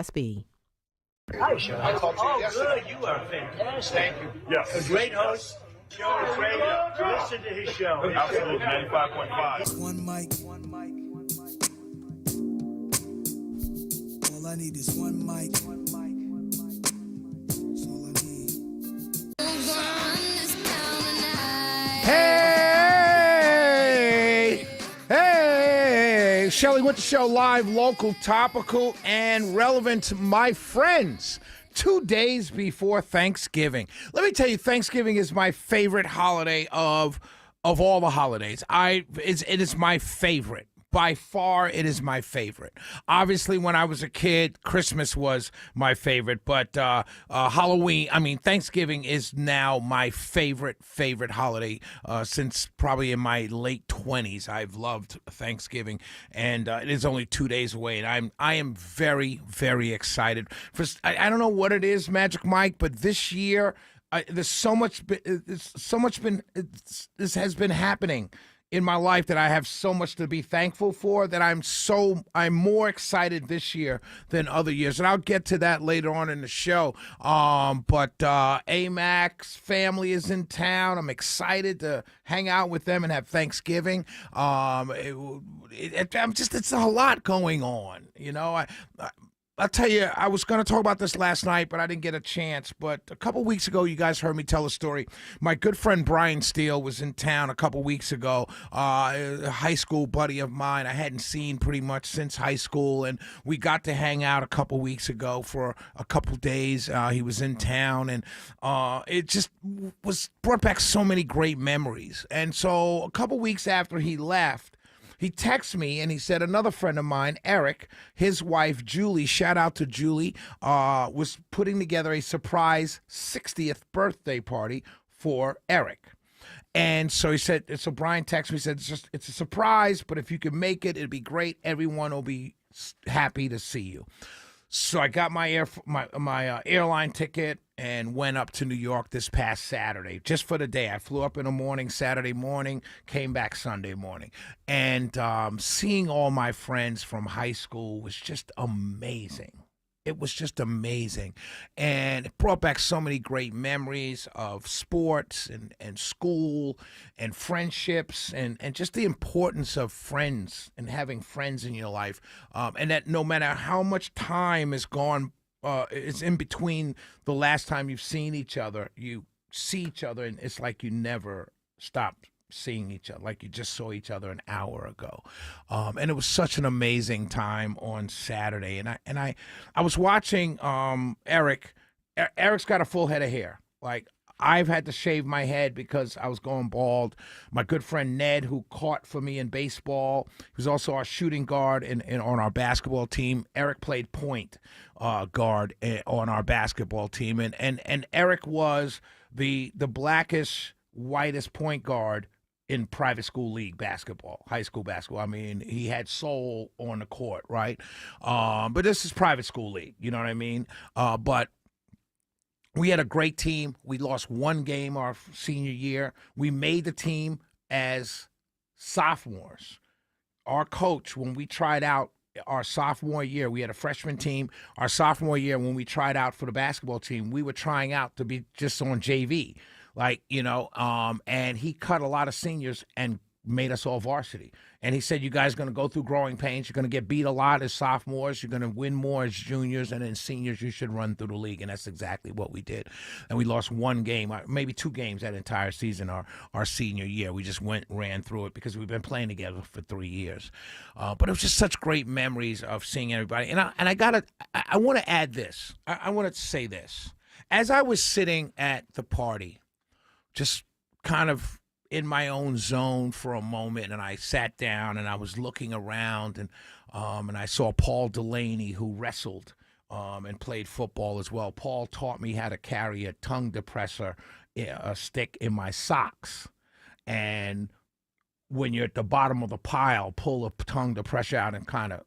SB. Hi, Sean. I talked to you yesterday. Good. You are fantastic. Thank you. Yes. A great host. Sean is great. Listen to his show. Absolutely, 95.5. One mic. All I need is one mic. That's all I need. Hey, Shelley Winter Show, live, local, topical, and relevant, my friends. 2 days before Thanksgiving. Let me tell you, Thanksgiving is my favorite holiday of all the holidays. It is my favorite. By far, it is my favorite. Obviously, when I was a kid, Christmas was my favorite, but Thanksgiving is now my favorite holiday since probably in my late 20s. I've loved Thanksgiving, and it is only 2 days away, and I am very, very excited. I don't know what it is, Magic Mike, but this year, this has been happening in my life that I have so much to be thankful for that I'm more excited this year than other years. And I'll get to that later on in the show. But AMAC's family is in town. I'm excited to hang out with them and have Thanksgiving. It's a lot going on. You know, I'll tell you, I was going to talk about this last night, but I didn't get a chance. But a couple weeks ago, you guys heard me tell a story. My good friend Brian Steele was in town a couple weeks ago, a high school buddy of mine I hadn't seen pretty much since high school, and we got to hang out a couple weeks ago for a couple days. He was in town, and it just brought back so many great memories. And so a couple weeks after he left, he texted me and he said another friend of mine, Eric, his wife, Julie, shout out to Julie, was putting together a surprise 60th birthday party for Eric. And so he said, so Brian texted me, he said, it's a surprise, but if you can make it, it'd be great. Everyone will be happy to see you. So I got my airline ticket and went up to New York this past Saturday, just for the day. I flew up in the morning, Saturday morning, came back Sunday morning. And seeing all my friends from high school was just amazing. It was just amazing. And it brought back so many great memories of sports and school and friendships and just the importance of friends and having friends in your life. And that no matter how much time is gone, it's in between the last time you've seen each other, you see each other and it's like you never stopped seeing each other, like you just saw each other an hour ago. And it was such an amazing time on Saturday. And I was watching Eric. Eric's got a full head of hair. Like, I've had to shave my head because I was going bald. My good friend Ned, who caught for me in baseball, he was also our shooting guard on our basketball team. Eric played point guard on our basketball team. And Eric was the blackest, whitest point guard in private school league basketball, high school basketball. I mean, he had soul on the court, right? But this is private school league, you know what I mean? But we had a great team. We lost one game our senior year. We made the team as sophomores. Our coach, when we tried out our sophomore year, we had a freshman team. Our sophomore year, when we tried out for the basketball team, we were trying out to be just on JV. Like, you know, and he cut a lot of seniors and made us all varsity. And he said, you guys are going to go through growing pains. You're going to get beat a lot as sophomores. You're going to win more as juniors. And then seniors, you should run through the league. And that's exactly what we did. And we lost one game, maybe 2 games that entire season, our senior year. We just ran through it because we've been playing together for 3 years. But it was just such great memories of seeing everybody. And I want to add this. I want to say this. As I was sitting at the party, just kind of in my own zone for a moment, and I sat down and I was looking around, and I saw Paul Delaney, who wrestled and played football as well. Paul taught me how to carry a tongue depressor, a stick in my socks, and when you're at the bottom of the pile, pull a tongue depressor out and kind of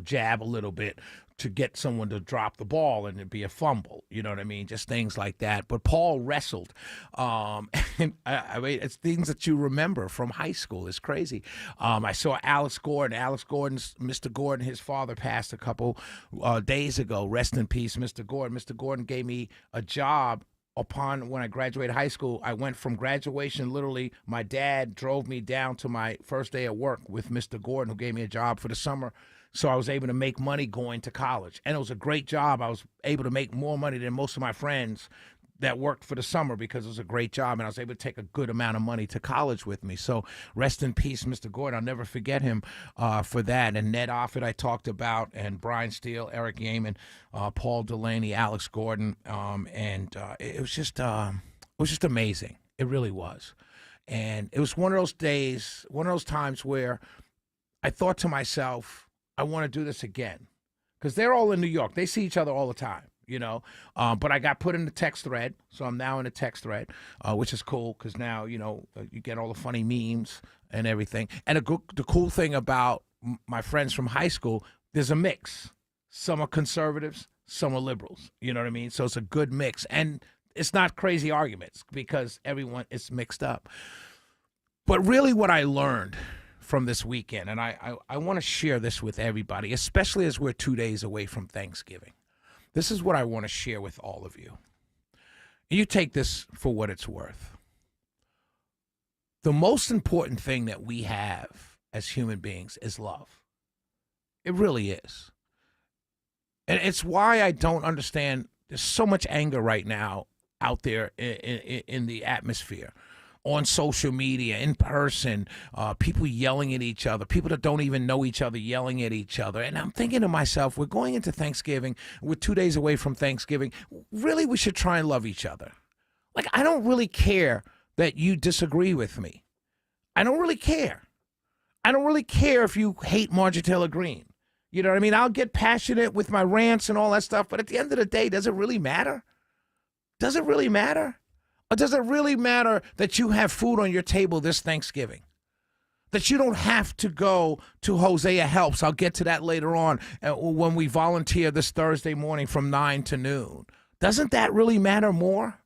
jab a little bit to get someone to drop the ball and it'd be a fumble. You know what I mean? Just things like that. But Paul wrestled. And I mean, it's things that you remember from high school. It's crazy. I saw Alex Gordon. Mr. Gordon, his father passed a couple days ago. Rest in peace, Mr. Gordon. Mr. Gordon gave me a job when I graduated high school. I went from graduation, literally, my dad drove me down to my first day at work with Mr. Gordon, who gave me a job for the summer. So I was able to make money going to college. And it was a great job. I was able to make more money than most of my friends that worked for the summer because it was a great job. And I was able to take a good amount of money to college with me. So rest in peace, Mr. Gordon. I'll never forget him for that. And Ned Offit I talked about, and Brian Steele, Eric Yeaman, Paul Delaney, Alex Gordon. It was just amazing. It really was. And it was one of those days, one of those times where I thought to myself, I want to do this again, because they're all in New York. They see each other all the time, But I got put in the text thread, so I'm now in the text thread, which is cool because now, you get all the funny memes and everything. And the cool thing about my friends from high school, there's a mix. Some are conservatives, some are liberals. You know what I mean? So it's a good mix. And it's not crazy arguments because everyone is mixed up. But really what I learned from this weekend, and I want to share this with everybody, especially as we're 2 days away from Thanksgiving. This is what I want to share with all of you. You take this for what it's worth. The most important thing that we have as human beings is love. It really is. And it's why I don't understand, there's so much anger right now out there in the atmosphere. On social media, in person, people yelling at each other, people that don't even know each other yelling at each other. And I'm thinking to myself, we're going into Thanksgiving. We're 2 days away from Thanksgiving. Really, we should try and love each other. Like, I don't really care that you disagree with me. I don't really care. I don't really care if you hate Marjorie Taylor Greene. You know what I mean? I'll get passionate with my rants and all that stuff, but at the end of the day, does it really matter? Does it really matter? Or does it really matter that you have food on your table this Thanksgiving? That you don't have to go to Hosea Helps. I'll get to that later on when we volunteer this Thursday morning from 9 to noon. Doesn't that really matter more?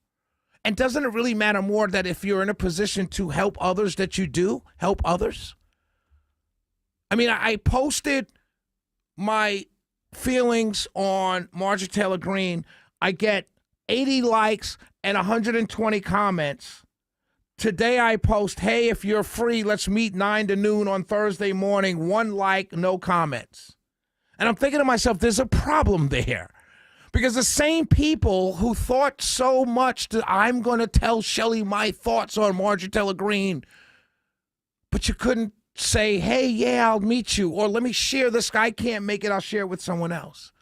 And doesn't it really matter more that if you're in a position to help others, that you do help others? I mean, I posted my feelings on Marjorie Taylor Greene. I get 80 likes and 120 comments. Today I post, hey, if you're free, let's meet 9 to noon on Thursday morning. 1 like, no comments. And I'm thinking to myself, there's a problem there. Because the same people who thought so much that I'm going to tell Shelley my thoughts on Marjorie Taylor Greene, but you couldn't say, hey, yeah, I'll meet you, or let me share this. I can't make it, I'll share it with someone else.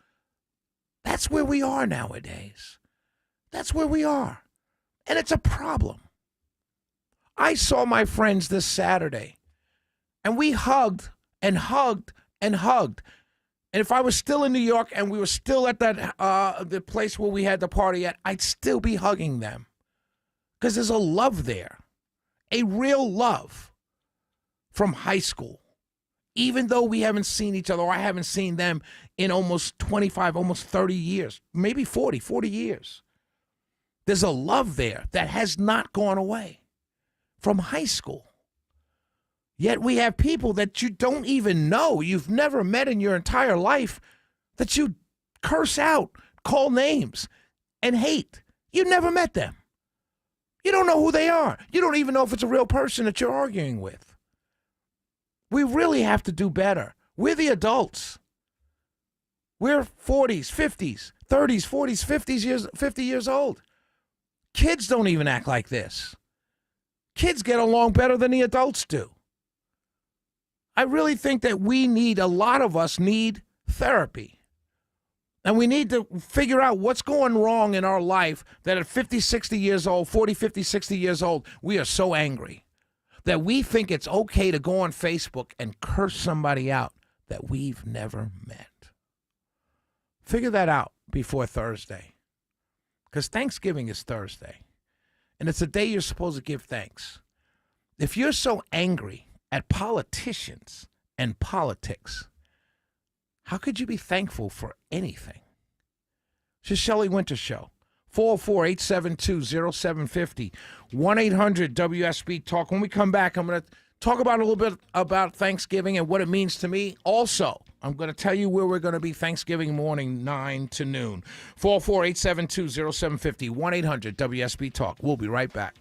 That's where we are nowadays. That's where we are. And it's a problem. I saw my friends this Saturday, and we hugged and hugged and hugged. And if I was still in New York and we were still at that the place where we had the party at, I'd still be hugging them. Because there's a love there. A real love from high school. Even though we haven't seen each other, or I haven't seen them in almost 25, almost 30 years, maybe 40 years. There's a love there that has not gone away from high school. Yet we have people that you don't even know, you've never met in your entire life, that you curse out, call names, and hate. You never met them. You don't know who they are. You don't even know if it's a real person that you're arguing with. We really have to do better. We're the adults. We're 40s, 50s, 30s, 40s, 50 years old. Kids don't even act like this. Kids get along better than the adults do. I really think that a lot of us need therapy. And we need to figure out what's going wrong in our life that at 50, 60 years old, 40, 50, 60 years old, we are so angry that we think it's okay to go on Facebook and curse somebody out that we've never met. Figure that out before Thursday. Because Thanksgiving is Thursday. And it's a day you're supposed to give thanks. If you're so angry at politicians and politics, How could you be thankful for anything? It's the Shelley Winter Show. 404-872-0750. 1-800-WSB Talk. When we come back, I'm going to talk about a little bit about Thanksgiving and what it means to me. Also, I'm going to tell you where we're going to be Thanksgiving morning, 9 to noon. 404-872-0750. 1-800-WSB Talk. We'll be right back.